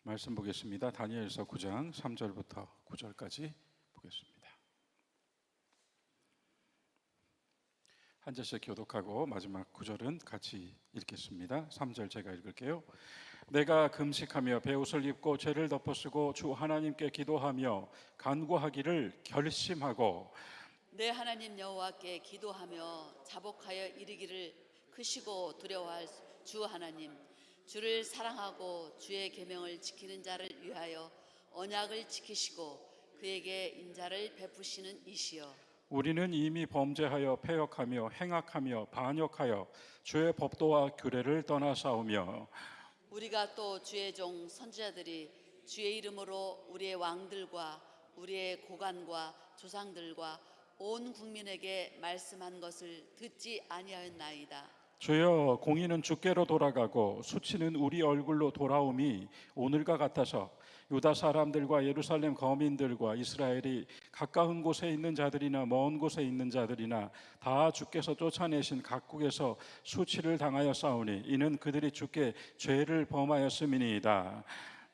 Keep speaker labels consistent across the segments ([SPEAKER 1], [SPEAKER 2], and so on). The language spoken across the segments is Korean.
[SPEAKER 1] 말씀 보겠습니다. 다니엘서 9장 3절부터 9절까지 보겠습니다. 한 절씩 교독하고 마지막 9절은 같이 읽겠습니다. 3절 제가 읽을게요. 내가 금식하며 베옷을 입고 죄를 덮어쓰고 주 하나님께 기도하며 간구하기를 결심하고
[SPEAKER 2] 내 하나님 여호와께 기도하며 자복하여 이르기를 크시고 두려워할 주 하나님, 주를 사랑하고 주의 계명을 지키는 자를 위하여 언약을 지키시고 그에게 인자를 베푸시는 이시여.
[SPEAKER 1] 우리는 이미 범죄하여 패역하며 행악하며 반역하여 주의 법도와 규례를 떠나싸우며
[SPEAKER 2] 우리가 또 주의 종 선지자들이 주의 이름으로 우리의 왕들과 우리의 고관과 조상들과 온 국민에게 말씀한 것을 듣지 아니하였나이다.
[SPEAKER 1] 주여, 공의는 주께로 돌아가고 수치는 우리 얼굴로 돌아옴이 오늘과 같아서 유다 사람들과 예루살렘 거민들과 이스라엘이 가까운 곳에 있는 자들이나 먼 곳에 있는 자들이나 다 주께서 쫓아내신 각국에서 수치를 당하여 싸우니 이는 그들이 주께 죄를 범하였음이니이다.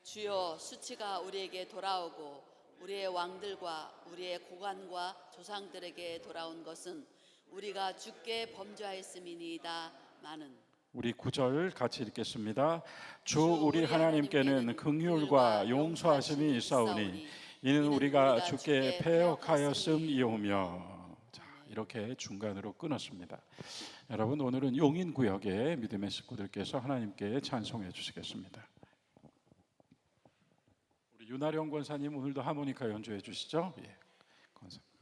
[SPEAKER 2] 주여, 수치가 우리에게 돌아오고 우리의 왕들과 우리의 고관과 조상들에게 돌아온 것은 우리가 주께 범죄하였음이니이다. 마는
[SPEAKER 1] 우리 9절 같이 읽겠습니다. 주 우리 하나님께는 긍휼과 용서하심이 있사오니 이는 우리가 주께 패역하였음이오며. 자, 이렇게 중간으로 끊었습니다. 여러분, 오늘은 용인구역의 믿음의 식구들께서 하나님께 찬송해 주시겠습니다. 우리 윤아령 권사님 오늘도 하모니카 연주해 주시죠? 예, 권사님.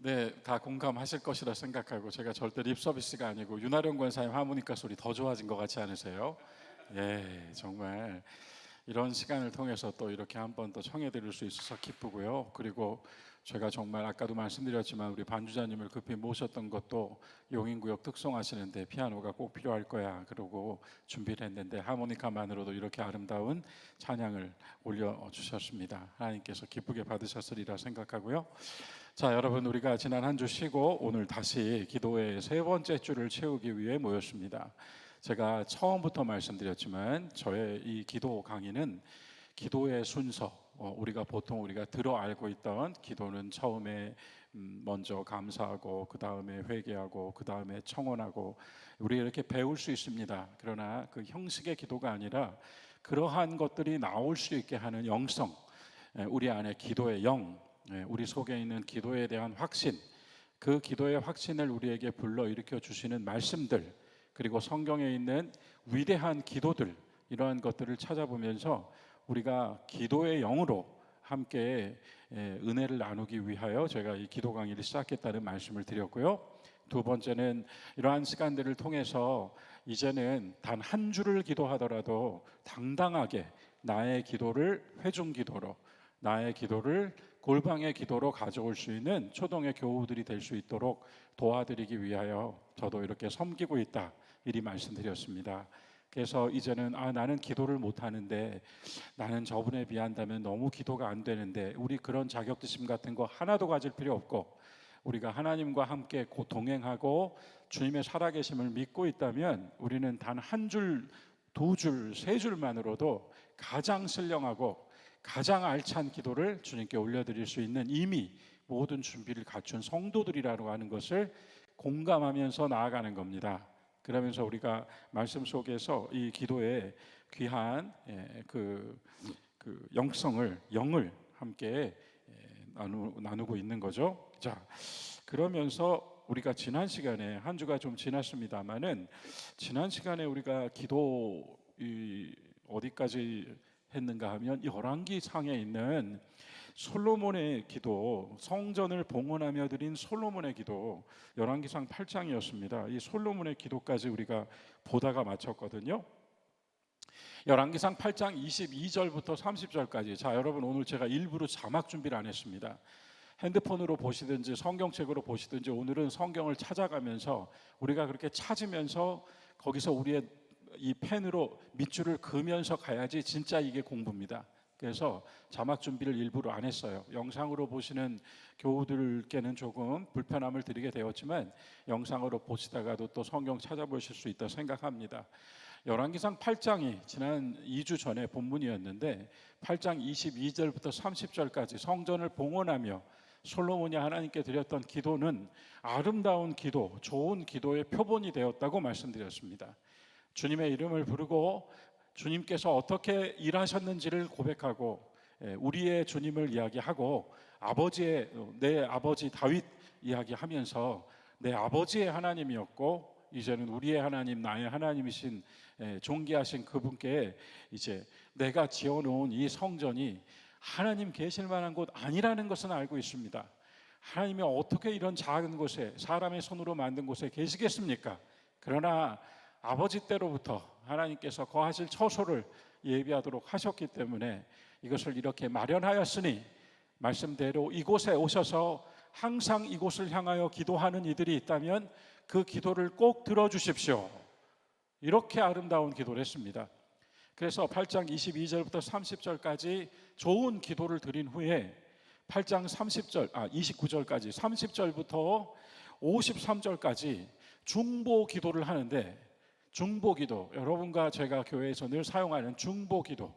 [SPEAKER 1] 네, 다 공감하실 것이라 생각하고 제가 절대 립 서비스가 아니고 윤아령 권사님 하모니카 소리 더 좋아진 것 같지 않으세요? 예, 정말 이런 시간을 통해서 또 이렇게 한 번 더 청해 드릴 수 있어서 기쁘고요. 그리고 제가 정말 아까도 말씀드렸지만 우리 반주자님을 급히 모셨던 것도 용인구역 특송하시는데 피아노가 꼭 필요할 거야 그러고 준비를 했는데 하모니카만으로도 이렇게 아름다운 찬양을 올려주셨습니다. 하나님께서 기쁘게 받으셨으리라 생각하고요. 자, 여러분, 우리가 지난 한 주 쉬고 오늘 다시 기도의 세 번째 주를 채우기 위해 모였습니다. 제가 처음부터 말씀드렸지만 저의 이 기도 강의는 기도의 순서, 우리가 보통 들어 알고 있던 기도는 처음에 먼저 감사하고 그 다음에 회개하고 그 다음에 청원하고 우리 이렇게 배울 수 있습니다. 그러나 그 형식의 기도가 아니라 그러한 것들이 나올 수 있게 하는 영성, 우리 안에 기도의 영, 우리 속에 있는 기도에 대한 확신, 그 기도의 확신을 우리에게 불러일으켜 주시는 말씀들, 그리고 성경에 있는 위대한 기도들, 이러한 것들을 찾아보면서 우리가 기도의 영으로 함께 은혜를 나누기 위하여 제가 이 기도 강의를 시작했다는 말씀을 드렸고요. 두 번째는 이러한 시간들을 통해서 이제는 단 한 주를 기도하더라도 당당하게 나의 기도를 회중 기도로, 나의 기도를 골방의 기도로 가져올 수 있는 초동의 교우들이 될 수 있도록 도와드리기 위하여 저도 이렇게 섬기고 있다, 이리 말씀드렸습니다. 그래서 이제는 나는 기도를 못하는데, 나는 저분에 비한다면 너무 기도가 안 되는데, 우리 그런 자격지심 같은 거 하나도 가질 필요 없고 우리가 하나님과 함께 동행하고 주님의 살아계심을 믿고 있다면 우리는 단 한 줄, 두 줄, 세 줄만으로도 가장 신령하고 가장 알찬 기도를 주님께 올려드릴 수 있는 이미 모든 준비를 갖춘 성도들이라고 하는 것을 공감하면서 나아가는 겁니다. 그러면서 우리가 말씀 속에서 이 기도의 귀한 그 영을 함께 나누고 있는 거죠. 자, 그러면서 우리가 지난 시간에, 한 주가 좀 지났습니다만은 지난 시간에 우리가 기도 어디까지 했는가 하면 열왕기상에 있는 솔로몬의 기도, 성전을 봉헌하며 드린 솔로몬의 기도, 열왕기상 8장이었습니다. 이 솔로몬의 기도까지 우리가 보다가 마쳤거든요. 열왕기상 8장 22절부터 30절까지. 자, 여러분, 오늘 제가 일부러 자막 준비를 안 했습니다. 핸드폰으로 보시든지 성경책으로 보시든지 오늘은 성경을 찾아가면서 우리가 그렇게 찾으면서 거기서 우리의 이 펜으로 밑줄을 그으면서 가야지 진짜 이게 공부입니다. 그래서 자막 준비를 일부러 안 했어요. 영상으로 보시는 교우들께는 조금 불편함을 드리게 되었지만 영상으로 보시다가도 또 성경 찾아보실 수 있다 생각합니다. 열왕기상 8장이 지난 2주 전에 본문이었는데 8장 22절부터 30절까지 성전을 봉헌하며 솔로몬이 하나님께 드렸던 기도는 아름다운 기도, 좋은 기도의 표본이 되었다고 말씀드렸습니다. 주님의 이름을 부르고 주님께서 어떻게 일하셨는지를 고백하고 우리의 주님을 이야기하고 내 아버지 다윗 이야기하면서 내 아버지의 하나님이었고 이제는 우리의 하나님, 나의 하나님이신 존귀하신 그분께 이제 내가 지어놓은 이 성전이 하나님 계실 만한 곳 아니라는 것은 알고 있습니다. 하나님이 어떻게 이런 작은 곳에, 사람의 손으로 만든 곳에 계시겠습니까? 그러나 아버지 때로부터 하나님께서 거하실 처소를 예비하도록 하셨기 때문에 이것을 이렇게 마련하였으니 말씀대로 이곳에 오셔서 항상 이곳을 향하여 기도하는 이들이 있다면 그 기도를 꼭 들어주십시오. 이렇게 아름다운 기도를 했습니다. 그래서 8장 22절부터 30절까지 좋은 기도를 드린 후에 8장 29절까지 30절부터 53절까지 중보 기도를 하는데, 중보 기도, 여러분과 제가 교회에서 늘 사용하는 중보 기도,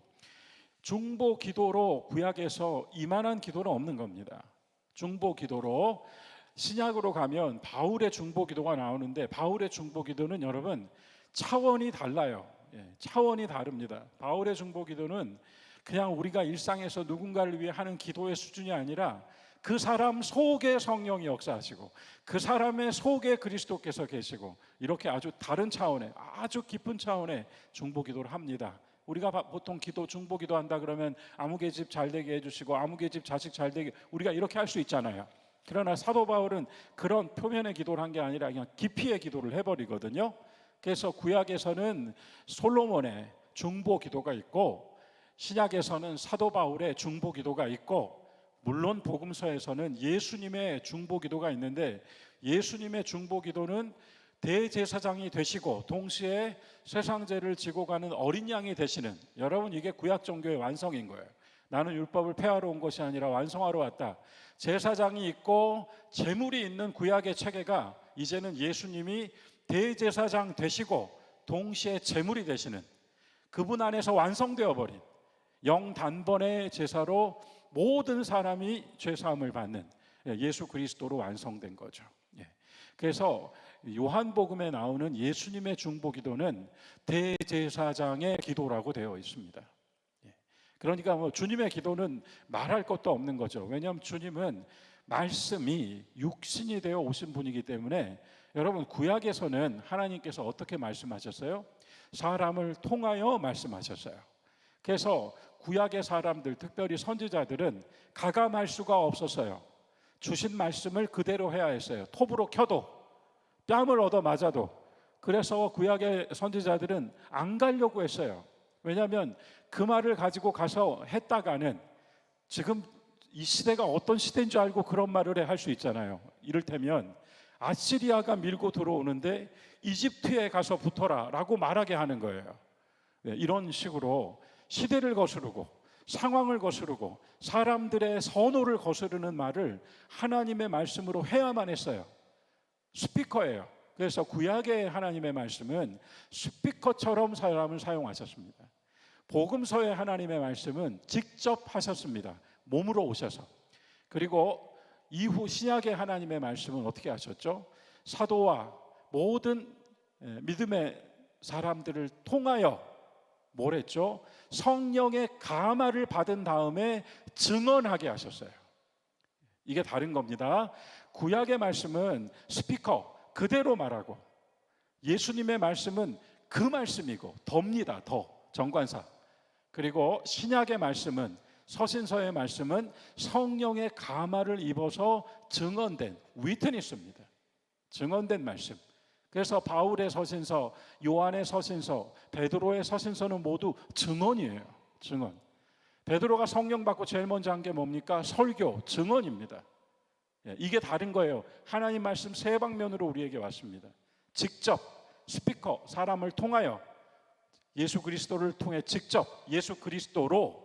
[SPEAKER 1] 중보 기도로 구약에서 이만한 기도는 없는 겁니다. 중보 기도로 신약으로 가면 바울의 중보 기도가 나오는데 바울의 중보 기도는 여러분 차원이 달라요. 차원이 다릅니다. 바울의 중보 기도는 그냥 우리가 일상에서 누군가를 위해 하는 기도의 수준이 아니라 그 사람 속에 성령이 역사하시고 그 사람의 속에 그리스도께서 계시고 이렇게 아주 다른 차원의, 아주 깊은 차원의 중보 기도를 합니다. 우리가 보통 중보 기도한다 그러면 아무개 집 잘 되게 해주시고 아무개 집 자식 잘 되게, 우리가 이렇게 할 수 있잖아요. 그러나 사도 바울은 그런 표면의 기도를 한 게 아니라 그냥 깊이의 기도를 해버리거든요. 그래서 구약에서는 솔로몬의 중보 기도가 있고 신약에서는 사도 바울의 중보기도가 있고, 물론 복음서에서는 예수님의 중보기도가 있는데, 예수님의 중보기도는 대제사장이 되시고 동시에 세상 죄를 지고 가는 어린 양이 되시는, 여러분 이게 구약 종교의 완성인 거예요. 나는 율법을 폐하러 온 것이 아니라 완성하러 왔다. 제사장이 있고 제물이 있는 구약의 체계가 이제는 예수님이 대제사장 되시고 동시에 제물이 되시는, 그분 안에서 완성되어 버린 영단번의 제사로 모든 사람이 죄사함을 받는 예수 그리스도로 완성된 거죠. 그래서 요한복음에 나오는 예수님의 중보기도는 대제사장의 기도라고 되어 있습니다. 그러니까 주님의 기도는 말할 것도 없는 거죠. 왜냐하면 주님은 말씀이 육신이 되어 오신 분이기 때문에, 여러분 구약에서는 하나님께서 어떻게 말씀하셨어요? 사람을 통하여 말씀하셨어요. 그래서 구약의 사람들, 특별히 선지자들은 가감할 수가 없었어요. 주신 말씀을 그대로 해야 했어요. 톱으로 켜도, 뺨을 얻어 맞아도. 그래서 구약의 선지자들은 안 가려고 했어요. 왜냐하면 그 말을 가지고 가서 했다가는 지금 이 시대가 어떤 시대인 줄 알고 그런 말을 할 수 있잖아요. 이를테면 아시리아가 밀고 들어오는데 이집트에 가서 붙어라 라고 말하게 하는 거예요. 이런 식으로 시대를 거스르고 상황을 거스르고 사람들의 선호를 거스르는 말을 하나님의 말씀으로 해야만 했어요. 스피커예요. 그래서 구약의 하나님의 말씀은 스피커처럼 사람을 사용하셨습니다. 복음서의 하나님의 말씀은 직접 하셨습니다. 몸으로 오셔서. 그리고 이후 신약의 하나님의 말씀은 어떻게 하셨죠? 사도와 모든 믿음의 사람들을 통하여 뭘 했죠? 성령의 감화를 받은 다음에 증언하게 하셨어요. 이게 다른 겁니다. 구약의 말씀은 스피커, 그대로 말하고, 예수님의 말씀은 그 말씀이고 덥니다. 더 정관사. 그리고 신약의 말씀은, 서신서의 말씀은 성령의 감화를 입어서 증언된, 위트니스입니다. 증언된 말씀. 그래서 바울의 서신서, 요한의 서신서, 베드로의 서신서는 모두 증언이에요. 증언. 베드로가 성령 받고 제일 먼저 한 게 뭡니까? 설교, 증언입니다. 이게 다른 거예요. 하나님 말씀 세 방면으로 우리에게 왔습니다. 직접, 스피커, 사람을 통하여, 예수 그리스도를 통해 직접 예수 그리스도로,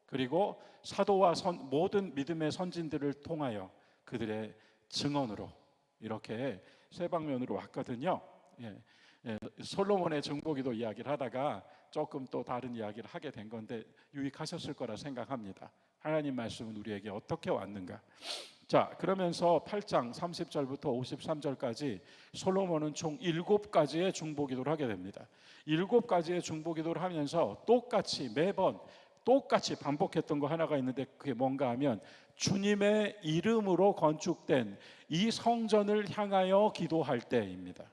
[SPEAKER 1] 그리고 사도와 모든 믿음의 선진들을 통하여 그들의 증언으로, 이렇게 세 방면으로 왔거든요. 솔로몬의 중보기도 이야기를 하다가 조금 또 다른 이야기를 하게 된 건데 유익하셨을 거라 생각합니다. 하나님 말씀은 우리에게 어떻게 왔는가. 자, 그러면서 8장 30절부터 53절까지 솔로몬은 총 7가지의 중보기도를 하게 됩니다. 7가지의 중보기도를 하면서 똑같이 매번 똑같이 반복했던 거 하나가 있는데, 그게 뭔가 하면 주님의 이름으로 건축된 이 성전을 향하여 기도할 때입니다.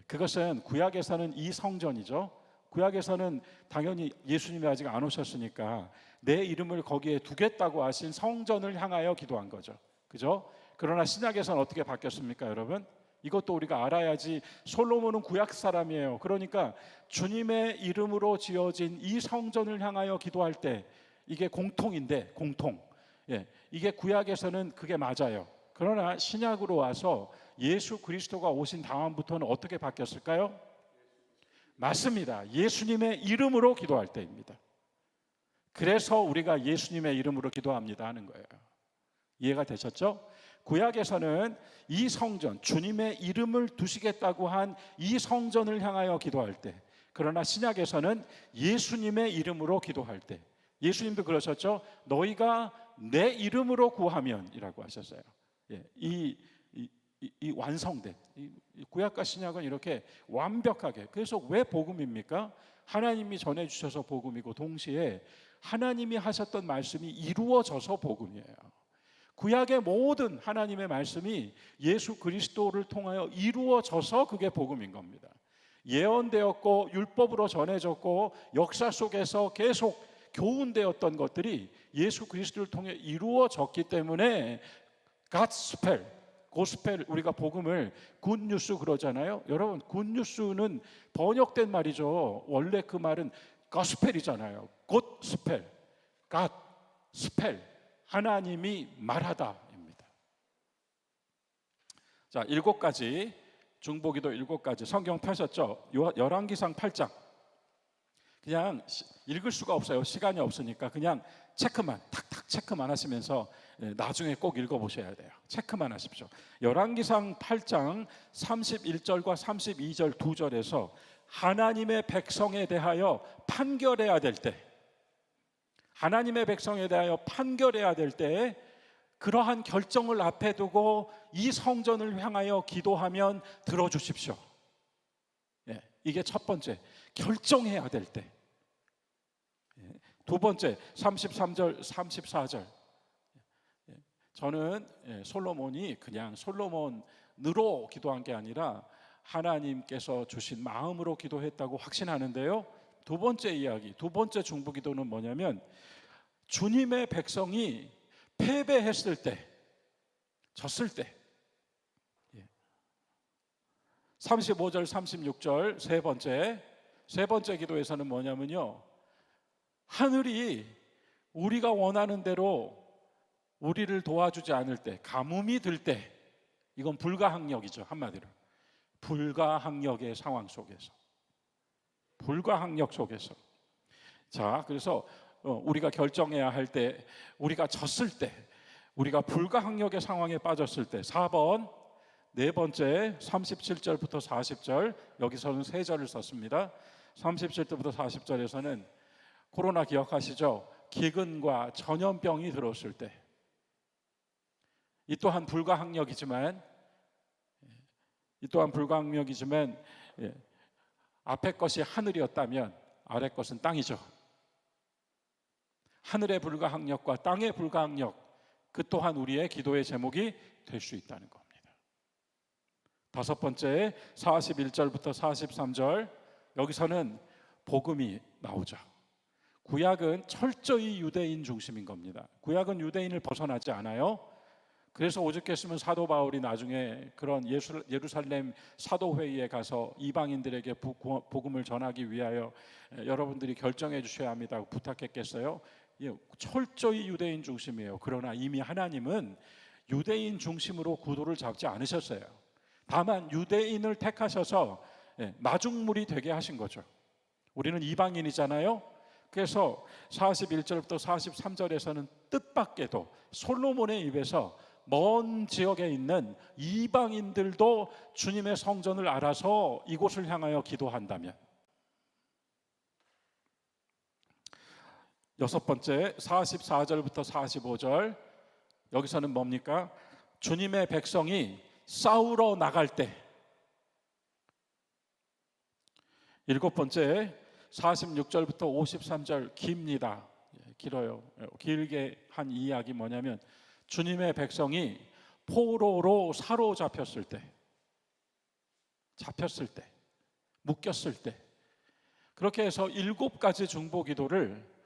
[SPEAKER 1] 그것은 구약에서는 이 성전이죠. 구약에서는 당연히 예수님이 아직 안 오셨으니까 내 이름을 거기에 두겠다고 하신 성전을 향하여 기도한 거죠. 그죠? 그러나 신약에서는 어떻게 바뀌었습니까, 여러분? 이것도 우리가 알아야지. 솔로몬은 구약 사람이에요. 그러니까 주님의 이름으로 지어진 이 성전을 향하여 기도할 때, 이게 공통인데, 공통. 이게 구약에서는 그게 맞아요. 그러나 신약으로 와서 예수 그리스도가 오신 다음부터는 어떻게 바뀌었을까요? 맞습니다. 예수님의 이름으로 기도할 때입니다. 그래서 우리가 예수님의 이름으로 기도합니다 하는 거예요. 이해가 되셨죠? 구약에서는 이 성전, 주님의 이름을 두시겠다고 한 이 성전을 향하여 기도할 때, 그러나 신약에서는 예수님의 이름으로 기도할 때, 예수님도 그러셨죠. 너희가 내 이름으로 구하면 이라고 하셨어요. 이 완성된 구약과 신약은 이렇게 완벽하게. 그래서 왜 복음입니까? 하나님이 전해주셔서 복음이고 동시에 하나님이 하셨던 말씀이 이루어져서 복음이에요. 구약의 모든 하나님의 말씀이 예수 그리스도를 통하여 이루어져서 그게 복음인 겁니다. 예언되었고 율법으로 전해졌고 역사 속에서 계속 교훈되었던 것들이 예수 그리스도를 통해 이루어졌기 때문에 갓스펠, 고스펠, 우리가 복음을 굿뉴스 그러잖아요. 여러분, 굿뉴스는 번역된 말이죠. 원래 그 말은 거스펠이잖아요. 곧 스펠, 갓 스펠, 하나님이 말하다입니다. 자, 7가지 중보기도 7가지 성경 펴셨죠? 열왕기상 8장 그냥 읽을 수가 없어요. 시간이 없으니까 그냥 체크만 탁탁 체크만 하시면서 나중에 꼭 읽어보셔야 돼요. 체크만 하십시오. 열왕기상 8장 31절과 32절 2절에서 하나님의 백성에 대하여 판결해야 될 때, 하나님의 백성에 대하여 판결해야 될 때 그러한 결정을 앞에 두고 이 성전을 향하여 기도하면 들어주십시오. 이게 첫 번째, 결정해야 될 때. 두 번째, 33절, 34절. 저는 솔로몬이 그냥 솔로몬으로 기도한 게 아니라 하나님께서 주신 마음으로 기도했다고 확신하는데요. 두 번째 이야기, 두 번째 중보기도는 뭐냐면 주님의 백성이 패배했을 때, 졌을 때 35절, 36절 세 번째 기도에서는 뭐냐면요, 하늘이 우리가 원하는 대로 우리를 도와주지 않을 때, 가뭄이 들 때, 이건 불가항력이죠. 한마디로 불가항력의 상황 속에서, 불가항력 속에서. 자, 그래서 우리가 결정해야 할 때, 우리가 졌을 때, 우리가 불가항력의 상황에 빠졌을 때. 4번, 네 번째 37절부터 40절, 여기서는 3절을 썼습니다. 37절부터 40절에서는 코로나 기억하시죠? 기근과 전염병이 들어왔을 때, 이 또한 불가항력이지만 앞에 것이 하늘이었다면 아래 것은 땅이죠. 하늘의 불가항력과 땅의 불가항력, 그 또한 우리의 기도의 제목이 될 수 있다는 겁니다. 다섯 번째 41절부터 43절, 여기서는 복음이 나오죠. 구약은 철저히 유대인 중심인 겁니다. 구약은 유대인을 벗어나지 않아요. 그래서 오죽했으면 사도 바울이 나중에 그런 예루살렘 사도회의에 가서 이방인들에게 복음을 전하기 위하여 여러분들이 결정해 주셔야 합니다고 부탁했겠어요? 철저히 유대인 중심이에요. 그러나 이미 하나님은 유대인 중심으로 구도를 잡지 않으셨어요. 다만 유대인을 택하셔서 마중물이 되게 하신 거죠. 우리는 이방인이잖아요. 그래서 41절부터 43절에서는 뜻밖에도 솔로몬의 입에서 먼 지역에 있는 이방인들도 주님의 성전을 알아서 이곳을 향하여 기도한다면. 여섯 번째 44절부터 45절, 여기서는 뭡니까? 주님의 백성이 싸우러 나갈 때. 일곱 번째 46절부터 53절, 깁니다. 길어요. 길게 한 이야기 뭐냐면 주님의 백성이 포로로 사로잡혔을 때, 잡혔을 때, 묶였을 때, 그렇게 해서 7가지 중보기도를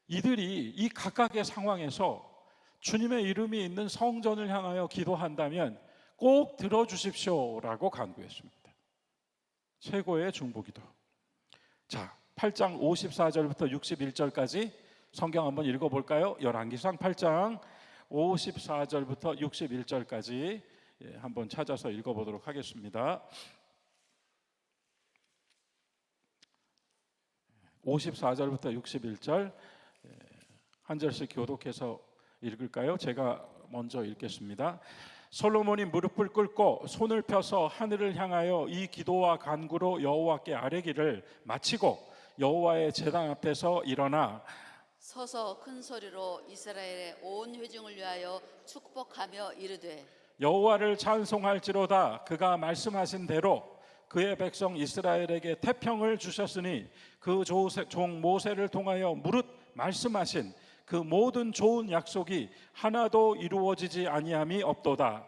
[SPEAKER 1] 이들이 이 각각의 상황에서 주님의 이름이 있는 성전을 향하여 기도한다면 꼭 들어주십시오라고 간구했습니다. 최고의 중보기도. 자, 8장 54절부터 61절까지 성경 한번 읽어볼까요? 열왕기상 8장 54절부터 61절까지 한번 찾아서 읽어보도록 하겠습니다. 54절부터 61절 한 절씩 교독해서 읽을까요? 제가 먼저 읽겠습니다. 솔로몬이 무릎을 꿇고 손을 펴서 하늘을 향하여 이 기도와 간구로 여호와께 아뢰기를 마치고 여호와의 제단 앞에서 일어나
[SPEAKER 2] 서서 큰 소리로 이스라엘의 온 회중을 위하여 축복하며 이르되,
[SPEAKER 1] 여호와를 찬송할지로다. 그가 말씀하신 대로 그의 백성 이스라엘에게 태평을 주셨으니 그 종 모세를 통하여 무릇 말씀하신 그 모든 좋은 약속이 하나도 이루어지지 아니함이 없도다.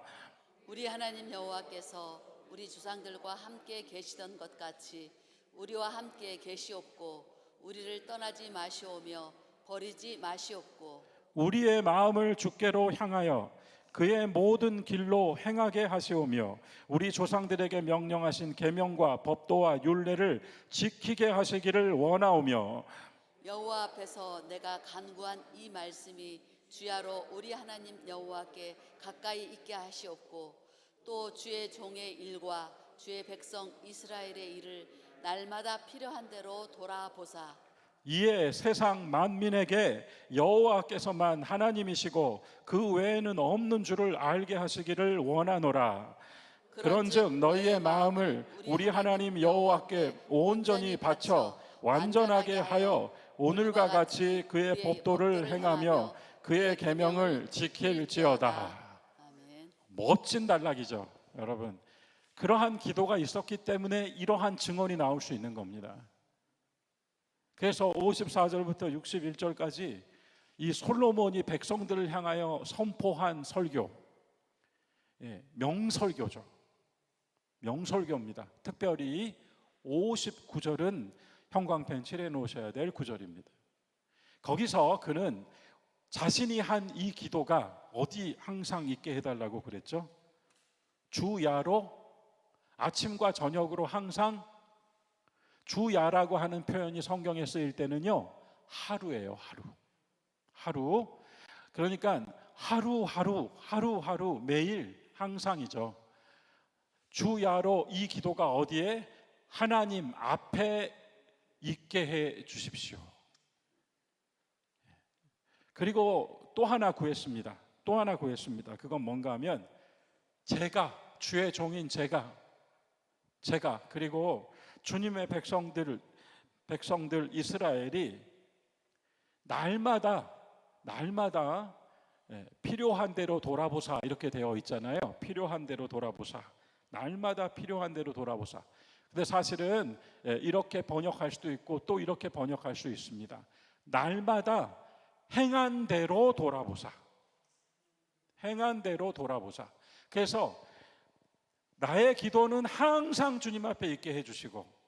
[SPEAKER 2] 우리 하나님 여호와께서 우리 주상들과 함께 계시던 것 같이 우리와 함께 계시옵고 우리를 떠나지 마시오며 버리지 마시옵고
[SPEAKER 1] 우리의 마음을 주께로 향하여 그의 모든 길로 행하게 하시오며 우리 조상들에게 명령하신 계명과 법도와 율례를 지키게 하시기를 원하오며
[SPEAKER 2] 여호와 앞에서 내가 간구한 이 말씀이 주야로 우리 하나님 여호와께 가까이 있게 하시옵고 또 주의 종의 일과 주의 백성 이스라엘의 일을 날마다 필요한 대로 돌아보사
[SPEAKER 1] 이에 세상 만민에게 여호와께서만 하나님이시고 그 외에는 없는 줄을 알게 하시기를 원하노라. 그런즉 너희의 마음을 우리 하나님 여호와께 온전히 바쳐 완전하게 하여 오늘과 같이 그의 법도를 행하며 그의 계명을 지킬지어다.
[SPEAKER 2] 아멘.
[SPEAKER 1] 멋진 단락이죠, 여러분. 그러한 기도가 있었기 때문에 이러한 증언이 나올 수 있는 겁니다. 그래서 54절부터 61절까지 이 솔로몬이 백성들을 향하여 선포한 설교, 명설교죠. 명설교입니다. 특별히 59절은 형광펜 칠해 놓으셔야 될 구절입니다. 거기서 그는 자신이 한 이 기도가 어디 항상 있게 해달라고 그랬죠? 주야로 아침과 저녁으로 항상 주야라고 하는 표현이 성경에 쓰일 때는요 하루예요. 하루. 그러니까 하루하루 매일 항상이죠. 주야로 이 기도가 어디에? 하나님 앞에 있게 해 주십시오. 그리고 또 하나 구했습니다. 그건 뭔가 하면 제가 주의 종인 제가 그리고 주님의 백성들 이스라엘이 날마다 필요한 대로 돌아보사 이렇게 되어 있잖아요. 필요한 대로 돌아보사. 날마다 필요한 대로 돌아보사. 근데 사실은 이렇게 번역할 수도 있고 또 이렇게 번역할 수 있습니다. 날마다 행한 대로 돌아보사. 행한 대로 돌아보사. 그래서 나의 기도는 항상 주님 앞에 있게 해주시고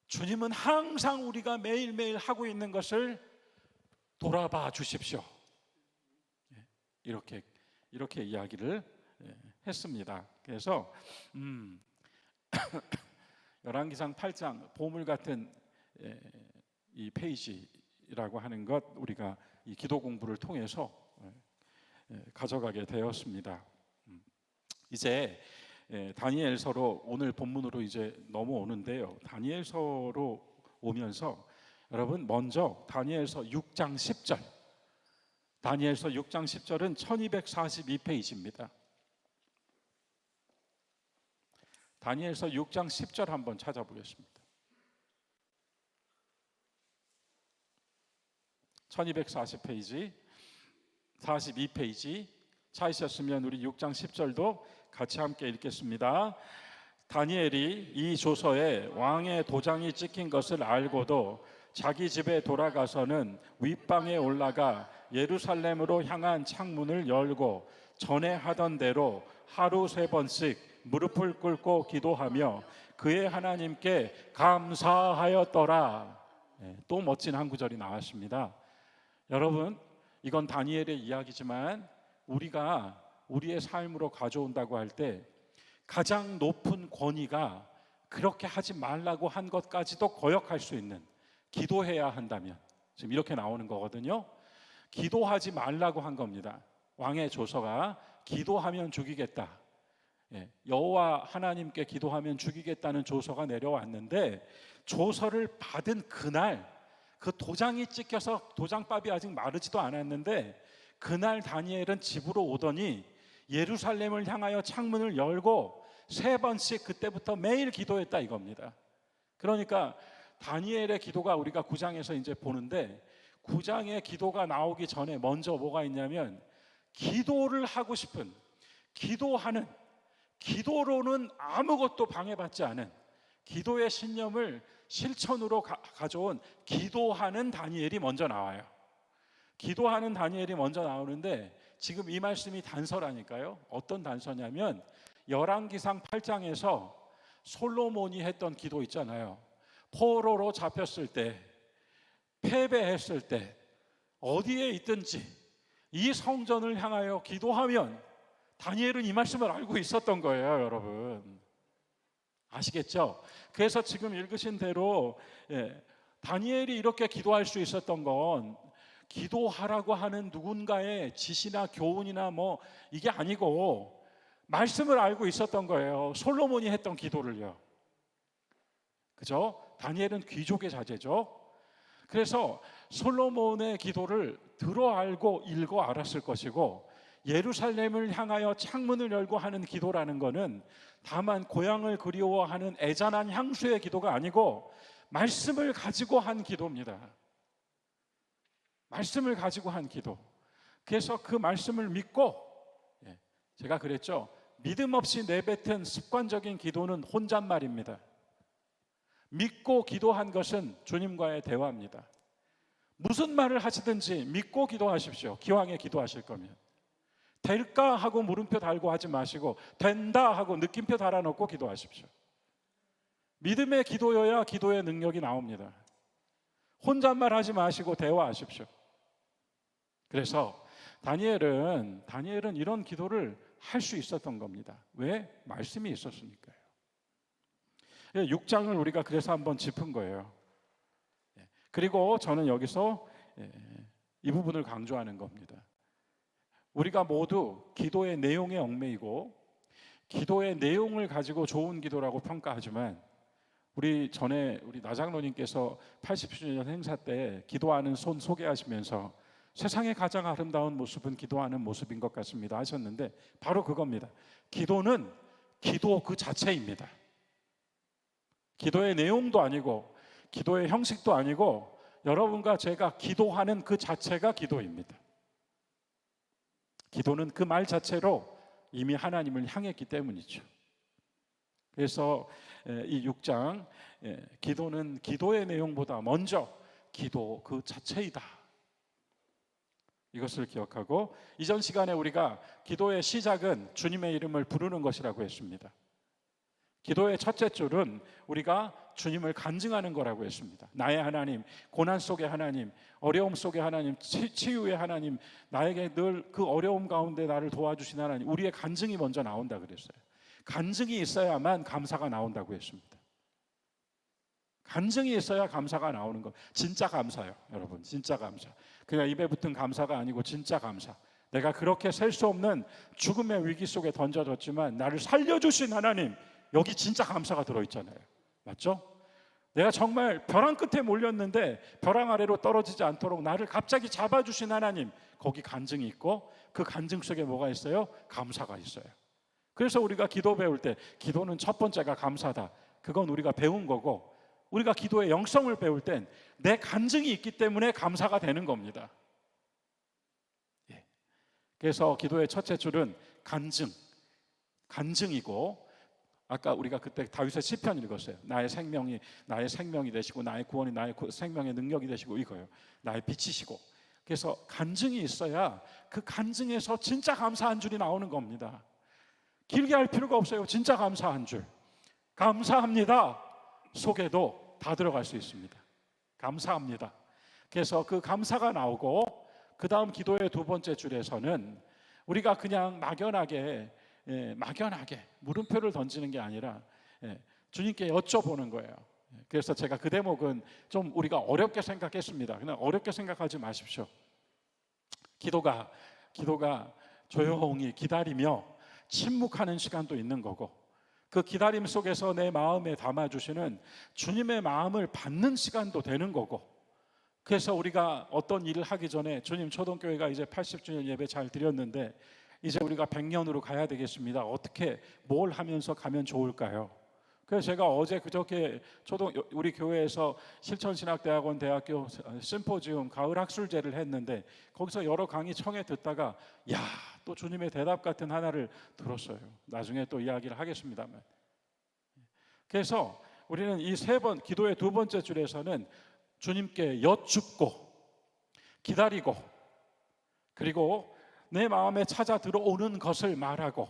[SPEAKER 1] 주님은 항상 우리가 매일매일 하고 있는 것을 돌아봐 주십시오. 이렇게 이야기를 했습니다. 그래서 열왕기상 8장 보물 같은 이 페이지라고 하는 것 우리가 이 기도 공부를 통해서 가져가게 되었습니다. 이제 다니엘서로 오늘 본문으로 이제 넘어오는데요. 다니엘서로 오면서 여러분 먼저 다니엘서 6장 10절. 다니엘서 6장 10절은 1242페이지입니다. 다니엘서 6장 10절 한번 찾아보겠습니다. 1240페이지, 42페이지 찾으셨으면 우리 6장 10절도 같이 함께 읽겠습니다. 다니엘이 이 조서에 왕의 도장이 찍힌 것을 알고도 자기 집에 돌아가서는 윗방에 올라가 예루살렘으로 향한 창문을 열고 전에 하던 대로 하루 3번씩 무릎을 꿇고 기도하며 그의 하나님께 감사하였더라. 또 멋진 한 구절이 나왔습니다. 여러분, 이건 다니엘의 이야기지만 우리가 우리의 삶으로 가져온다고 할 때 가장 높은 권위가 그렇게 하지 말라고 한 것까지도 거역할 수 있는, 기도해야 한다면, 지금 이렇게 나오는 거거든요. 기도하지 말라고 한 겁니다. 왕의 조서가 기도하면 죽이겠다, 여호와 하나님께 기도하면 죽이겠다는 조서가 내려왔는데 조서를 받은 그날 그 도장이 찍혀서 도장밥이 아직 마르지도 않았는데 그날 다니엘은 집으로 오더니 예루살렘을 향하여 창문을 열고 3번씩 그때부터 매일 기도했다 이겁니다. 그러니까 다니엘의 기도가 우리가 9장에서 이제 보는데 9장의 기도가 나오기 전에 먼저 뭐가 있냐면 기도를 하고 싶은, 기도하는, 기도로는 아무것도 방해받지 않은 기도의 신념을 실천으로 가져온 기도하는 다니엘이 먼저 나와요. 기도하는 다니엘이 먼저 나오는데 지금 이 말씀이 단서라니까요. 어떤 단서냐면 열왕기상 8장에서 솔로몬이 했던 기도 있잖아요. 포로로 잡혔을 때, 패배했을 때, 어디에 있든지 이 성전을 향하여 기도하면 다니엘은 이 말씀을 알고 있었던 거예요, 여러분. 아시겠죠? 그래서 지금 읽으신 대로 다니엘이 이렇게 기도할 수 있었던 건 기도하라고 하는 누군가의 지시나 교훈이나 뭐 이게 아니고 말씀을 알고 있었던 거예요. 솔로몬이 했던 기도를요. 그죠? 다니엘은 귀족의 자제죠. 그래서 솔로몬의 기도를 들어 알고 읽어 알았을 것이고, 예루살렘을 향하여 창문을 열고 하는 기도라는 것은 다만 고향을 그리워하는 애잔한 향수의 기도가 아니고 말씀을 가지고 한 기도입니다. 말씀을 가지고 한 기도. 그래서 그 말씀을 믿고, 제가 그랬죠, 믿음 없이 내뱉은 습관적인 기도는 혼잣말입니다. 믿고 기도한 것은 주님과의 대화입니다. 무슨 말을 하시든지 믿고 기도하십시오. 기왕에 기도하실 거면. 될까 하고 물음표 달고 하지 마시고 된다 하고 느낌표 달아놓고 기도하십시오. 믿음의 기도여야 기도의 능력이 나옵니다. 혼잣말 하지 마시고 대화하십시오. 그래서 다니엘은 이런 기도를 할 수 있었던 겁니다. 왜? 말씀이 있었으니까요. 6장을 우리가 그래서 한번 짚은 거예요. 그리고 저는 여기서 이 부분을 강조하는 겁니다. 우리가 모두 기도의 내용에 얽매이고 기도의 내용을 가지고 좋은 기도라고 평가하지만, 우리 나장로님께서 80주년 행사 때 기도하는 손 소개하시면서 세상의 가장 아름다운 모습은 기도하는 모습인 것 같습니다 하셨는데, 바로 그겁니다. 기도는 기도 그 자체입니다. 기도의 내용도 아니고 기도의 형식도 아니고 여러분과 제가 기도하는 그 자체가 기도입니다. 기도는 그 말 자체로 이미 하나님을 향했기 때문이죠. 그래서 이 6장, 기도는 기도의 내용보다 먼저 기도 그 자체이다, 이것을 기억하고, 이전 시간에 우리가 기도의 시작은 주님의 이름을 부르는 것이라고 했습니다. 기도의 첫째 줄은 우리가 주님을 간증하는 거라고 했습니다. 나의 하나님, 고난 속의 하나님, 어려움 속의 하나님, 치유의 하나님, 나에게 늘 그 어려움 가운데 나를 도와주신 하나님, 우리의 간증이 먼저 나온다 그랬어요. 간증이 있어야만 감사가 나온다고 했습니다. 간증이 있어야 감사가 나오는 거. 진짜 감사요, 여러분. 진짜 감사. 그냥 입에 붙은 감사가 아니고 진짜 감사. 내가 그렇게 셀 수 없는 죽음의 위기 속에 던져졌지만 나를 살려주신 하나님, 여기 진짜 감사가 들어있잖아요. 맞죠? 내가 정말 벼랑 끝에 몰렸는데 벼랑 아래로 떨어지지 않도록 나를 갑자기 잡아주신 하나님, 거기 간증이 있고, 그 간증 속에 뭐가 있어요? 감사가 있어요. 그래서 우리가 기도 배울 때 기도는 첫 번째가 감사다, 그건 우리가 배운 거고, 우리가 기도의 영성을 배울 땐 내 간증이 있기 때문에 감사가 되는 겁니다. 그래서 기도의 첫째 줄은 간증이고, 아까 우리가 그때 다윗의 시편 읽었어요. 나의 생명이 되시고 나의 구원이 나의 생명의 능력이 되시고, 이거요. 나의 빛이시고. 그래서 간증이 있어야 그 간증에서 진짜 감사한 줄이 나오는 겁니다. 길게 할 필요가 없어요. 진짜 감사한 줄, 감사합니다 속에도 다 들어갈 수 있습니다. 감사합니다. 그래서 그 감사가 나오고, 그 다음 기도의 두 번째 줄에서는 우리가 그냥 막연하게 물음표를 던지는 게 아니라 주님께 여쭤보는 거예요. 그래서 제가 그 대목은 좀 우리가 어렵게 생각했습니다. 그냥 어렵게 생각하지 마십시오. 기도가 조용히 기다리며 침묵하는 시간도 있는 거고, 그 기다림 속에서 내 마음에 담아주시는 주님의 마음을 받는 시간도 되는 거고, 그래서 우리가 어떤 일을 하기 전에 주님, 초동교회가 이제 80주년 예배 잘 드렸는데 이제 우리가 100년으로 가야 되겠습니다. 어떻게 뭘 하면서 가면 좋을까요? 그래서 제가 어제 그저께 우리 교회에서 실천신학대학원 대학교 심포지움 가을 학술제를 했는데, 거기서 여러 강의 청해 듣다가 또 주님의 대답 같은 하나를 들었어요. 나중에 또 이야기를 하겠습니다만. 그래서 우리는 이 기도의 두 번째 줄에서는 주님께 여쭙고 기다리고, 그리고 내 마음에 찾아 들어오는 것을 말하고.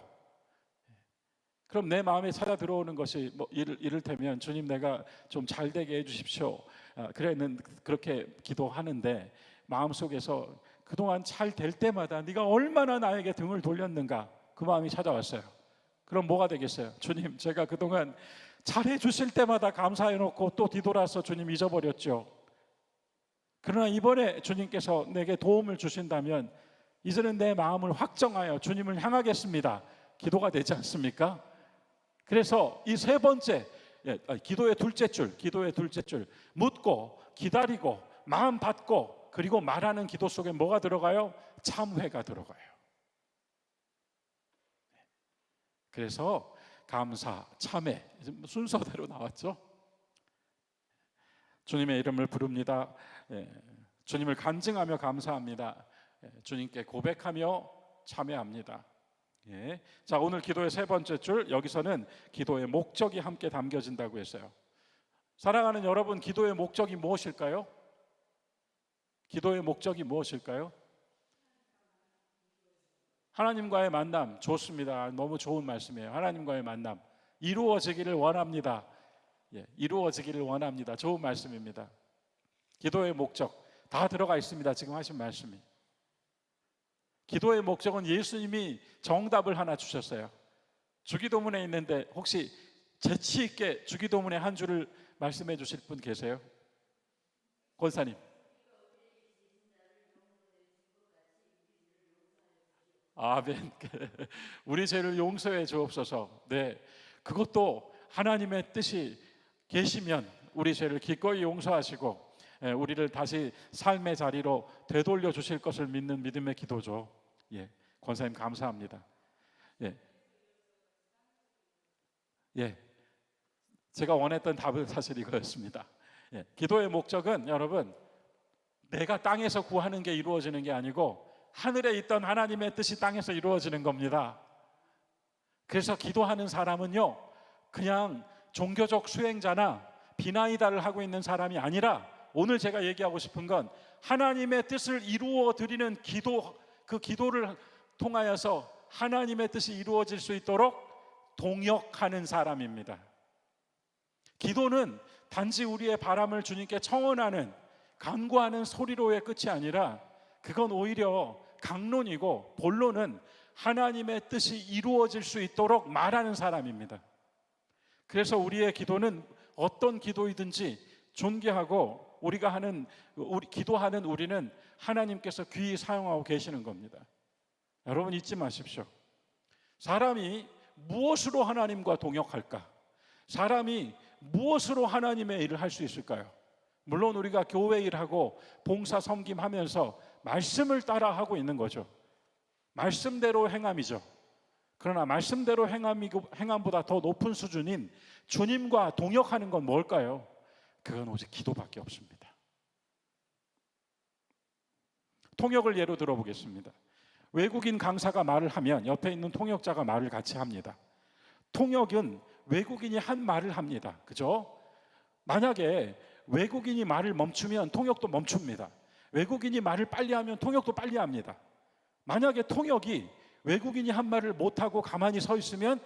[SPEAKER 1] 그럼 내 마음에 찾아 들어오는 것이 이를테면 주님, 내가 좀 잘 되게 해주십시오. 그렇게 기도하는데 마음속에서 그동안 잘 될 때마다 네가 얼마나 나에게 등을 돌렸는가, 그 그 마음이 찾아왔어요. 그럼 뭐가 되겠어요? 주님, 제가 그동안 잘해 주실 때마다 감사해 놓고 또 뒤돌아서 주님 잊어버렸죠. 그러나 이번에 주님께서 내게 도움을 주신다면 이제는 내 마음을 확정하여 주님을 향하겠습니다. 기도가 되지 않습니까? 그래서 이 세 번째, 기도의 둘째 줄, 묻고 기다리고 마음 받고 그리고 말하는 기도 속에 뭐가 들어가요? 참회가 들어가요. 그래서 감사, 참회 순서대로 나왔죠. 주님의 이름을 부릅니다. 주님을 간증하며 감사합니다. 주님께 고백하며 참회합니다. 자, 오늘 기도의 세 번째 줄, 여기서는 기도의 목적이 함께 담겨진다고 했어요. 사랑하는 여러분, 기도의 목적이 무엇일까요? 기도의 목적이 무엇일까요? 하나님과의 만남. 좋습니다. 너무 좋은 말씀이에요. 하나님과의 만남 이루어지기를 원합니다. 이루어지기를 원합니다. 좋은 말씀입니다. 기도의 목적 다 들어가 있습니다. 지금 하신 말씀이. 기도의 목적은 예수님이 정답을 하나 주셨어요. 주기도문에 있는데 혹시 재치 있게 주기도문의 한 줄을 말씀해 주실 분 계세요? 권사님. 아멘. 우리 죄를 용서해 주옵소서. 네, 그것도 하나님의 뜻이 계시면 우리 죄를 기꺼이 용서하시고 우리를 다시 삶의 자리로 되돌려 주실 것을 믿는 믿음의 기도죠. 권사님 감사합니다. 제가 원했던 답은 사실 이거였습니다. 기도의 목적은 여러분, 내가 땅에서 구하는 게 이루어지는 게 아니고 하늘에 있던 하나님의 뜻이 땅에서 이루어지는 겁니다. 그래서 기도하는 사람은요, 그냥 종교적 수행자나 비나이다를 하고 있는 사람이 아니라, 오늘 제가 얘기하고 싶은 건 하나님의 뜻을 이루어 드리는 기도, 그 기도를 통하여서 하나님의 뜻이 이루어질 수 있도록 동역하는 사람입니다. 기도는 단지 우리의 바람을 주님께 청원하는, 간구하는 소리로의 끝이 아니라 그건 오히려 강론이고 본론은 하나님의 뜻이 이루어질 수 있도록 말하는 사람입니다. 그래서 우리의 기도는 어떤 기도이든지 존귀하고 기도하는 우리는 하나님께서 귀히 사용하고 계시는 겁니다. 여러분 잊지 마십시오. 사람이 무엇으로 하나님과 동역할까? 사람이 무엇으로 하나님의 일을 할 수 있을까요? 물론 우리가 교회 일하고 봉사 섬김하면서 말씀을 따라 하고 있는 거죠. 말씀대로 행함이죠. 그러나 말씀대로 행함보다 더 높은 수준인 주님과 동역하는 건 뭘까요? 그건 오직 기도밖에 없습니다. 통역을 예로 들어보겠습니다. 외국인 강사가 말을 하면 옆에 있는 통역자가 말을 같이 합니다. 통역은 외국인이 한 말을 합니다. 그죠? 만약에 외국인이 말을 멈추면 통역도 멈춥니다. 외국인이 말을 빨리 하면 통역도 빨리 합니다. 만약에 통역이 외국인이 한 말을 못하고 가만히 서 있으면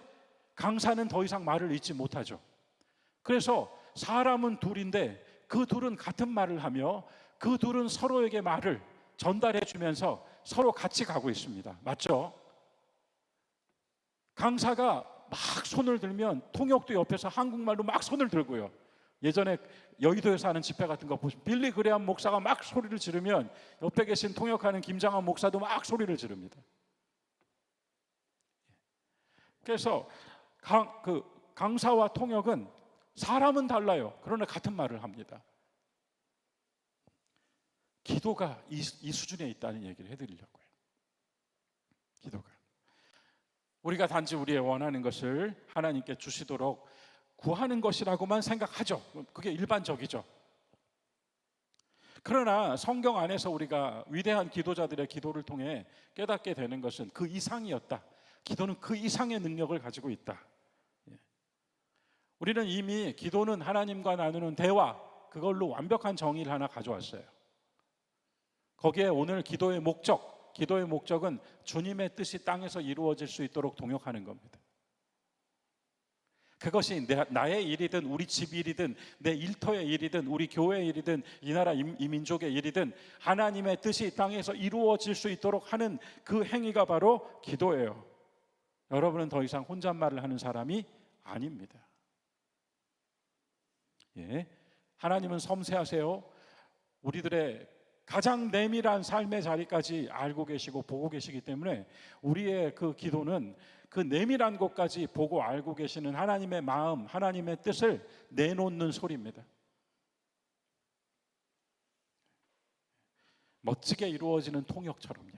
[SPEAKER 1] 강사는 더 이상 말을 잇지 못하죠. 그래서 사람은 둘인데 그 둘은 같은 말을 하며 그 둘은 서로에게 말을 전달해 주면서 서로 같이 가고 있습니다. 맞죠? 강사가 막 손을 들면 통역도 옆에서 한국말로 막 손을 들고요. 예전에 여의도에서 하는 집회 같은 거 보시면 빌리 그레함 목사가 막 소리를 지르면 옆에 계신 통역하는 김장한 목사도 막 소리를 지릅니다. 그래서 강사와 통역은 사람은 달라요. 그러나 같은 말을 합니다. 기도가 이 수준에 있다는 얘기를 해드리려고요. 기도가 우리가 단지 우리의 원하는 것을 하나님께 주시도록 구하는 것이라고만 생각하죠. 그게 일반적이죠. 그러나 성경 안에서 우리가 위대한 기도자들의 기도를 통해 깨닫게 되는 것은 그 이상이었다. 기도는 그 이상의 능력을 가지고 있다. 우리는 이미 기도는 하나님과 나누는 대화, 그걸로 완벽한 정의를 하나 가져왔어요. 거기에 오늘 기도의 목적은 주님의 뜻이 땅에서 이루어질 수 있도록 동역하는 겁니다. 그것이 나의 일이든 우리 집 일이든 내 일터의 일이든 우리 교회의 일이든 이 나라 이 민족의 일이든 하나님의 뜻이 땅에서 이루어질 수 있도록 하는 그 행위가 바로 기도예요. 여러분은 더 이상 혼잣말을 하는 사람이 아닙니다. 예, 하나님은 섬세하세요. 우리들의 가장 내밀한 삶의 자리까지 알고 계시고 보고 계시기 때문에 우리의 그 기도는 그 내밀한 곳까지 보고 알고 계시는 하나님의 마음, 하나님의 뜻을 내놓는 소리입니다. 멋지게 이루어지는 통역처럼요.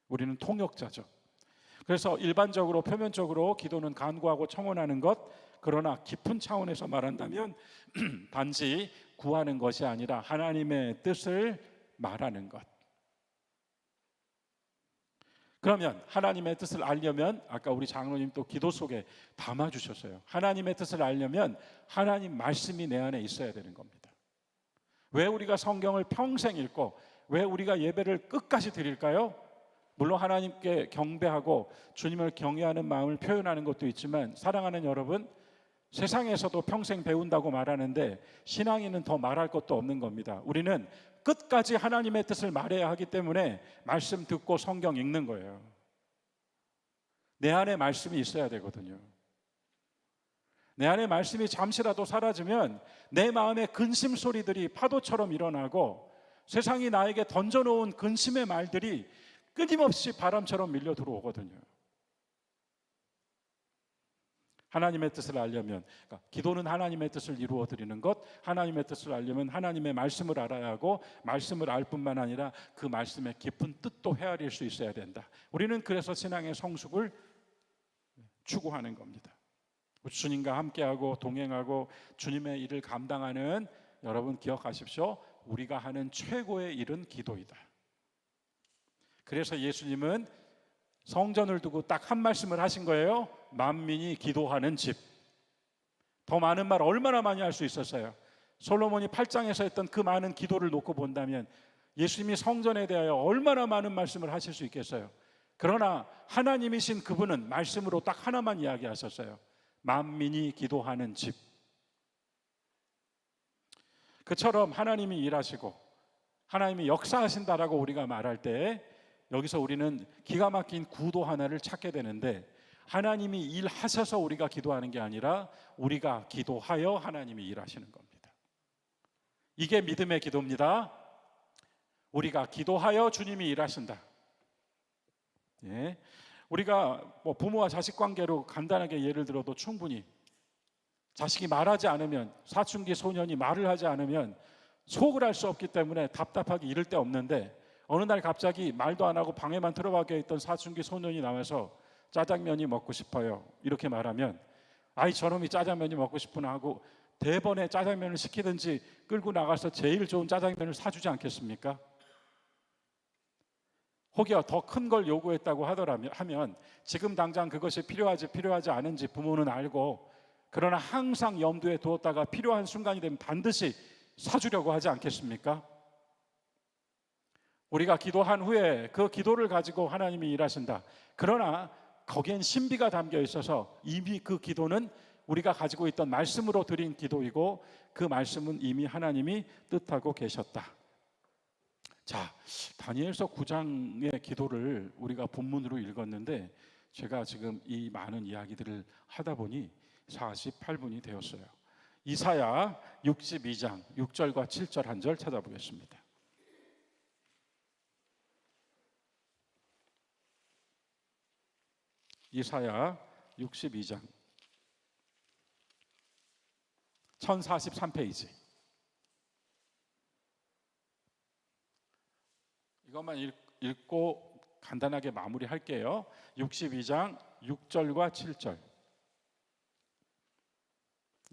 [SPEAKER 1] 우리는 통역자죠. 그래서 일반적으로 표면적으로 기도는 간구하고 청원하는 것, 그러나 깊은 차원에서 말한다면 단지 구하는 것이 아니라 하나님의 뜻을 말하는 것. 그러면 하나님의 뜻을 알려면 아까 우리 장로님 또 기도 속에 담아주셨어요. 하나님의 뜻을 알려면 하나님 말씀이 내 안에 있어야 되는 겁니다. 왜 우리가 성경을 평생 읽고 왜 우리가 예배를 끝까지 드릴까요? 물론 하나님께 경배하고 주님을 경외하는 마음을 표현하는 것도 있지만, 사랑하는 여러분, 세상에서도 평생 배운다고 말하는데 신앙인은 더 말할 것도 없는 겁니다. 우리는 끝까지 하나님의 뜻을 말해야 하기 때문에 말씀 듣고 성경 읽는 거예요. 내 안에 말씀이 있어야 되거든요. 내 안에 말씀이 잠시라도 사라지면 내 마음의 근심 소리들이 파도처럼 일어나고 세상이 나에게 던져놓은 근심의 말들이 끊임없이 바람처럼 밀려 들어오거든요. 하나님의 뜻을 알려면, 그러니까 기도는 하나님의 뜻을 이루어 드리는 것, 하나님의 뜻을 알려면 하나님의 말씀을 알아야 하고, 말씀을 알 뿐만 아니라 그 말씀의 깊은 뜻도 헤아릴 수 있어야 된다. 우리는 그래서 신앙의 성숙을 추구하는 겁니다. 주님과 함께하고 동행하고 주님의 일을 감당하는 여러분 기억하십시오. 우리가 하는 최고의 일은 기도이다. 그래서 예수님은 성전을 두고 딱 한 말씀을 하신 거예요. 만민이 기도하는 집. 더 많은 말 얼마나 많이 할 수 있었어요. 솔로몬이 8장에서 했던 그 많은 기도를 놓고 본다면 예수님이 성전에 대하여 얼마나 많은 말씀을 하실 수 있겠어요. 그러나 하나님이신 그분은 말씀으로 딱 하나만 이야기하셨어요. 만민이 기도하는 집. 그처럼 하나님이 일하시고 하나님이 역사하신다라고 우리가 말할 때 여기서 우리는 기가 막힌 구도 하나를 찾게 되는데, 하나님이 일하셔서 우리가 기도하는 게 아니라 우리가 기도하여 하나님이 일하시는 겁니다. 이게 믿음의 기도입니다. 우리가 기도하여 주님이 일하신다. 예. 우리가 부모와 자식 관계로 간단하게 예를 들어도 충분히 자식이 말하지 않으면, 사춘기 소년이 말을 하지 않으면 속을 알 수 없기 때문에 답답하기 이를 데 없는데, 어느 날 갑자기 말도 안 하고 방에만 틀어박혀 있던 사춘기 소년이 나와서 짜장면이 먹고 싶어요 이렇게 말하면, 아이 저놈이 짜장면이 먹고 싶구나 하고 대번에 짜장면을 시키든지 끌고 나가서 제일 좋은 짜장면을 사주지 않겠습니까? 혹여 더 큰 걸 요구했다고 하면 지금 당장 그것이 필요하지 않은지 부모는 알고, 그러나 항상 염두에 두었다가 필요한 순간이 되면 반드시 사주려고 하지 않겠습니까? 우리가 기도한 후에 그 기도를 가지고 하나님이 일하신다. 그러나 거기엔 신비가 담겨 있어서 이미 그 기도는 우리가 가지고 있던 말씀으로 드린 기도이고, 그 말씀은 이미 하나님이 뜻하고 계셨다. 자, 다니엘서 9장의 기도를 우리가 본문으로 읽었는데, 제가 지금 이 많은 이야기들을 하다 보니 48분이 되었어요. 이사야 62장 6절과 7절 한 절 찾아보겠습니다. 이사야 62장 1043페이지. 이것만 읽고 간단하게 마무리할게요. 62장 6절과 7절.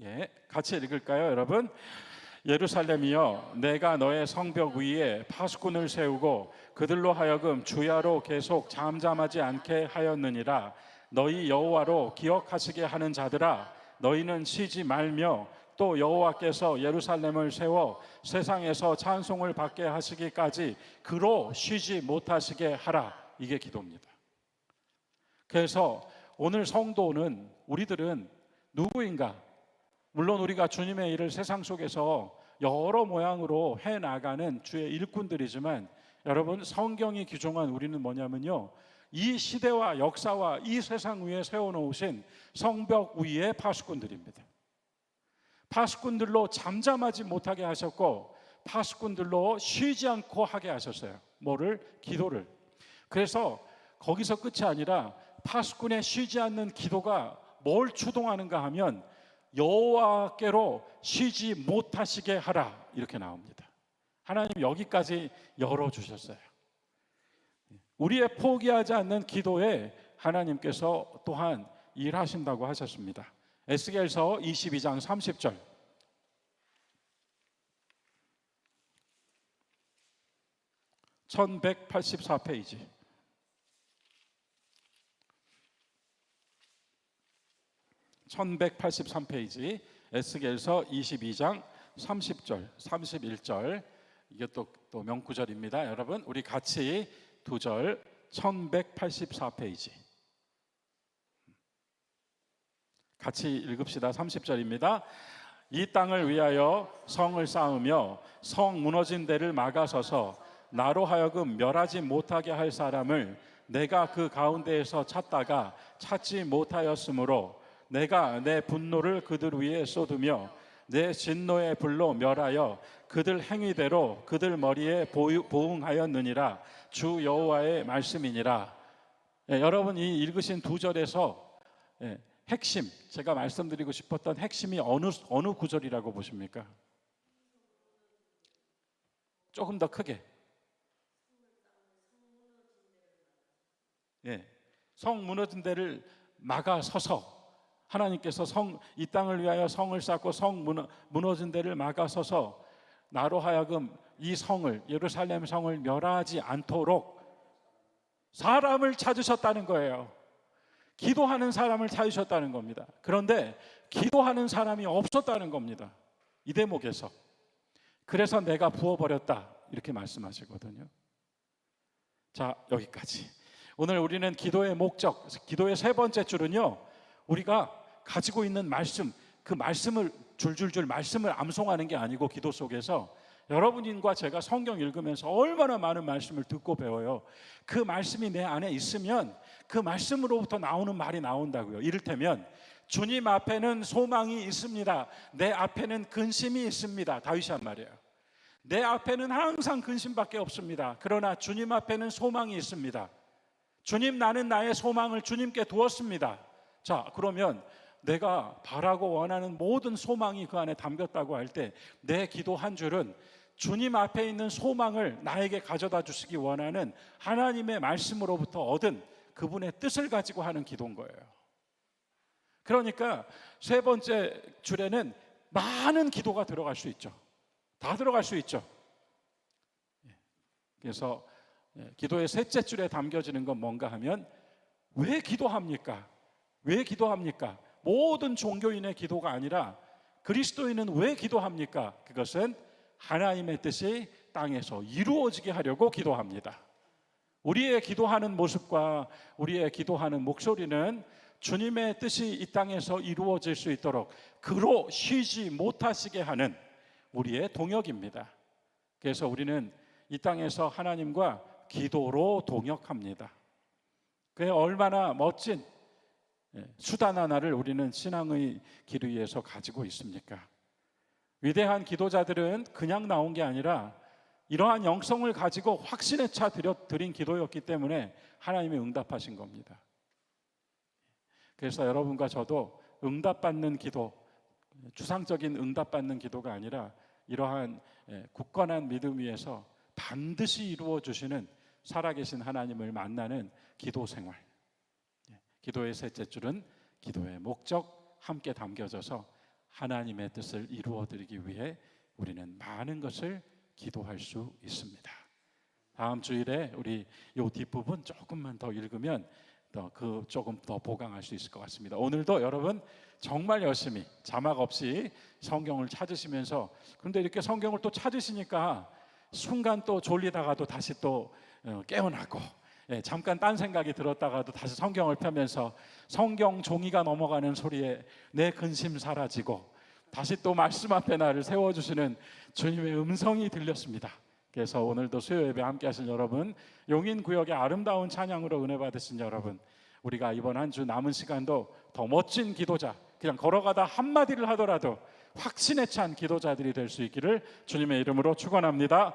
[SPEAKER 1] 예, 같이 읽을까요, 여러분? 예루살렘이여, 내가 너의 성벽 위에 파수꾼을 세우고 그들로 하여금 주야로 계속 잠잠하지 않게 하였느니라. 너희 여호와로 기억하시게 하는 자들아, 너희는 쉬지 말며 또 여호와께서 예루살렘을 세워 세상에서 찬송을 받게 하시기까지 그로 쉬지 못하시게 하라. 이게 기도입니다. 그래서 오늘 성도는, 우리들은 누구인가? 물론 우리가 주님의 일을 세상 속에서 여러 모양으로 해나가는 주의 일꾼들이지만, 여러분, 성경이 규정한 우리는 뭐냐면요, 이 시대와 역사와 이 세상 위에 세워놓으신 성벽 위의 파수꾼들입니다. 파수꾼들로 잠잠하지 못하게 하셨고 파수꾼들로 쉬지 않고 하게 하셨어요. 뭐를? 기도를. 그래서 거기서 끝이 아니라 파수꾼의 쉬지 않는 기도가 뭘 추동하는가 하면 여호와께로 쉬지 못하시게 하라, 이렇게 나옵니다. 하나님 여기까지 열어주셨어요. 우리의 포기하지 않는 기도에 하나님께서 또한 일하신다고 하셨습니다. 에스겔서 22장 30절. 1184페이지. (1183페이지) 에스겔서 22장 30절 31절. 이게 또 명구절입니다. 여러분 우리 같이 두 절 1184페이지 같이 읽읍시다. 30절입니다. 이 땅을 위하여 성을 쌓으며 성 무너진 데를 막아서서 나로 하여금 멸하지 못하게 할 사람을 내가 그 가운데에서 찾다가 찾지 못하였으므로 내가 내 분노를 그들 위에 쏟으며 내 진노의 불로 멸하여 그들 행위대로 그들 머리에 보응하였느니라. 주 여호와의 말씀이니라. 여러분 이 읽으신 두 절에서 핵심, 제가 말씀드리고 싶었던 핵심이 어느 구절이라고 보십니까? 조금 더 크게. 성 무너진 데를 막아서서 하나님께서 이 땅을 위하여 성을 쌓고 성 무너진 데를 막아서서 나로 하여금 이 성을, 예루살렘 성을 멸하지 않도록 사람을 찾으셨다는 거예요. 기도하는 사람을 찾으셨다는 겁니다. 그런데 기도하는 사람이 없었다는 겁니다. 이 대목에서. 그래서 내가 부어버렸다, 이렇게 말씀하시거든요. 자, 여기까지. 오늘 우리는 기도의 목적, 기도의 세 번째 줄은요, 우리가 가지고 있는 말씀, 그 말씀을 줄줄줄 말씀을 암송하는 게 아니고 기도 속에서 여러분과 제가 성경 읽으면서 얼마나 많은 말씀을 듣고 배워요. 그 말씀이 내 안에 있으면 그 말씀으로부터 나오는 말이 나온다고요. 이를테면 주님 앞에는 소망이 있습니다. 내 앞에는 근심이 있습니다. 다윗이 한 말이에요. 내 앞에는 항상 근심밖에 없습니다. 그러나 주님 앞에는 소망이 있습니다. 주님, 나는 나의 소망을 주님께 두었습니다. 자, 그러면 내가 바라고 원하는 모든 소망이 그 안에 담겼다고 할 때 내 기도 한 줄은 주님 앞에 있는 소망을 나에게 가져다 주시기 원하는 하나님의 말씀으로부터 얻은 그분의 뜻을 가지고 하는 기도인 거예요. 그러니까 세 번째 줄에는 많은 기도가 들어갈 수 있죠. 다 들어갈 수 있죠. 그래서 기도의 셋째 줄에 담겨지는 건 뭔가 하면 왜 기도합니까? 왜 기도합니까? 모든 종교인의 기도가 아니라 그리스도인은 왜 기도합니까? 그것은 하나님의 뜻이 땅에서 이루어지게 하려고 기도합니다. 우리의 기도하는 모습과 우리의 기도하는 목소리는 주님의 뜻이 이 땅에서 이루어질 수 있도록 그로 쉬지 못하시게 하는 우리의 동역입니다. 그래서 우리는 이 땅에서 하나님과 기도로 동역합니다. 그게 얼마나 멋진 수단 하나를 우리는 신앙의 길 위에서 가지고 있습니까? 위대한 기도자들은 그냥 나온 게 아니라 이러한 영성을 가지고 확신에 차 드린 기도였기 때문에 하나님이 응답하신 겁니다. 그래서 여러분과 저도 응답받는 기도, 추상적인 응답받는 기도가 아니라 이러한 굳건한 믿음 위에서 반드시 이루어 주시는 살아계신 하나님을 만나는 기도 생활. 기도의 셋째 줄은 기도의 목적 함께 담겨져서 하나님의 뜻을 이루어드리기 위해 우리는 많은 것을 기도할 수 있습니다. 다음 주일에 우리 이 뒷부분 조금만 더 읽으면 조금 더 보강할 수 있을 것 같습니다. 오늘도 여러분 정말 열심히 자막 없이 성경을 찾으시면서, 그런데 이렇게 성경을 또 찾으시니까 순간 또 졸리다가도 다시 또 깨어나고, 잠깐 딴 생각이 들었다가도 다시 성경을 펴면서 성경 종이가 넘어가는 소리에 내 근심 사라지고 다시 또 말씀 앞에 나를 세워주시는 주님의 음성이 들렸습니다. 그래서 오늘도 수요 예배 함께 하신 여러분, 용인구역의 아름다운 찬양으로 은혜 받으신 여러분, 우리가 이번 한 주 남은 시간도 더 멋진 기도자, 그냥 걸어가다 한마디를 하더라도 확신에 찬 기도자들이 될 수 있기를 주님의 이름으로 축원합니다.